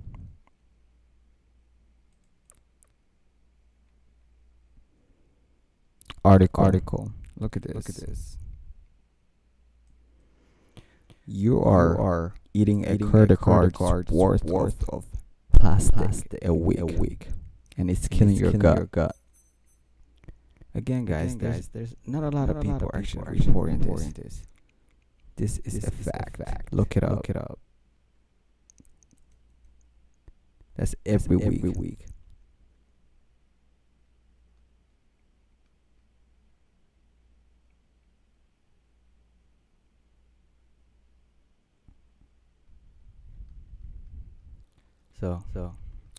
article. Look at this. You are eating a credit card's worth of plastic a week, and it's killing your gut. Again, guys, there's not a lot of people actually reporting this. This is a fact. Look it up. That's every week. So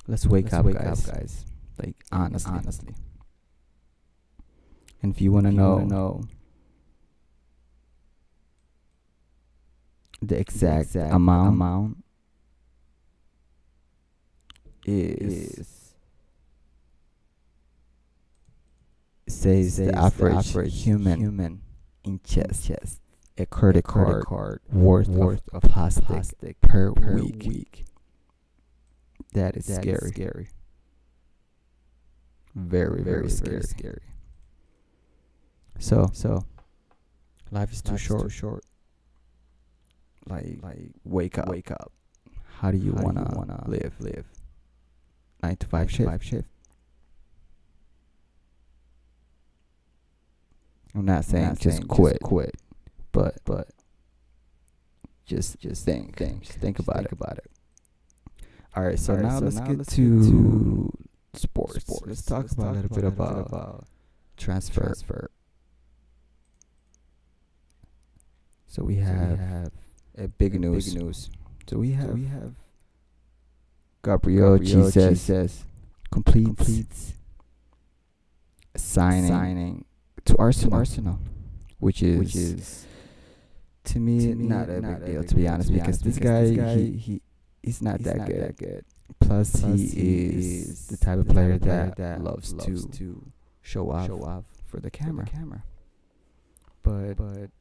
let's wake up, guys. Like honestly. And if you want to know the exact amount is, says the average human in chest a credit card worth of plastic per week. That is scary. Very scary. So life is too short. Like wake up. How do you wanna live? 9 to 5 shift. I'm not saying just quit, but just think about it. All right, so now let's get to sports. Let's talk about a little bit about transfer. So we have a big news. So we have Gabriel Jesus completes signing to Arsenal, which is to me not a big deal, to be honest, because this guy he's not that good. Plus he is the type of player that loves to show off for the camera. But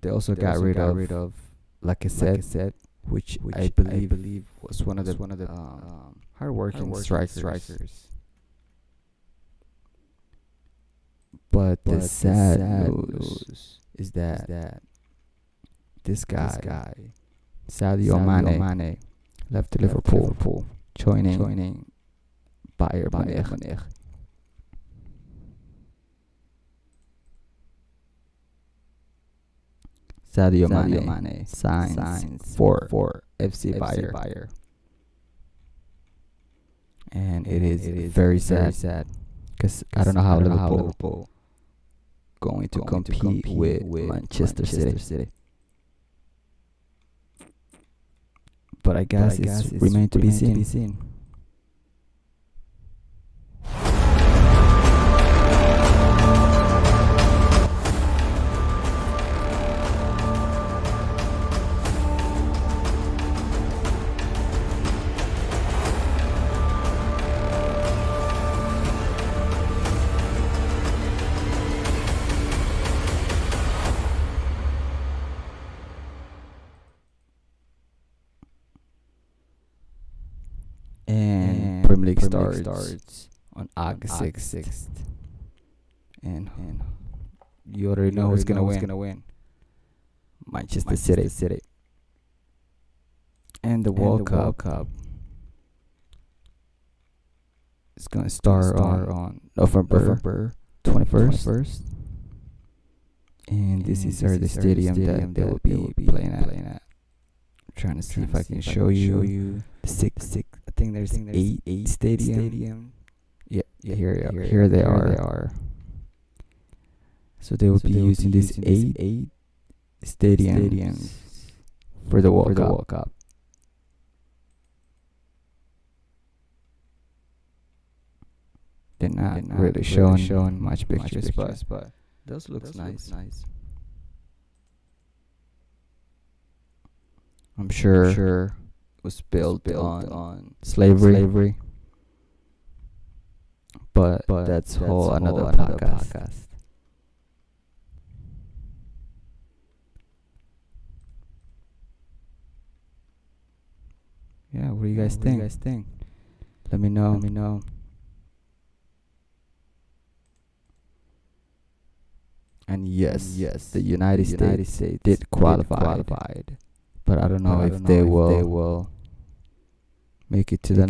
they also got rid of, like I said, which I believe was one of the hardworking strikers. But the sad news is that this guy, Sadio Mané, left Liverpool, joining Bayern Munich. Sadio Mané signs for FC Bayern. And it is very sad because I don't know how Liverpool going to compete with Manchester City. But I guess it's remains to be seen. And Premier League starts on August 6th. And you already know who's gonna win. Manchester City. And the World Cup is gonna start on November 21st. And this is the stadium that they will be playing at. I'm trying to see if I can show you the six. I think there's eight stadium. Yeah, here they are. So they will be using these eight stadiums for the World Cup. They're not really showing much pictures, but those looks nice. I'm sure it was built on slavery. But that's whole another podcast. Yeah, what do you guys think? Let me know. And yes, the United States did qualify. But I don't know if they will make it to the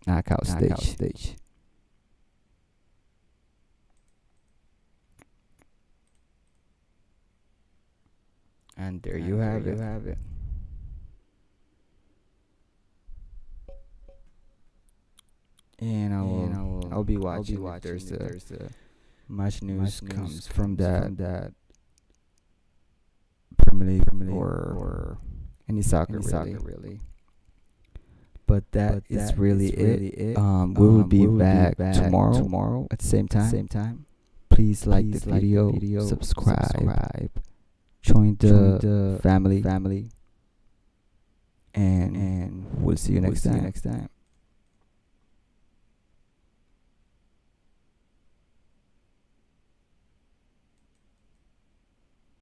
knockout stage. And there you have it. And I'll be watching if there's much news comes from that Premier League or any soccer really. But that is really it. We will be back tomorrow at the same time. Please like the video, subscribe, join the family, and we'll see you next time.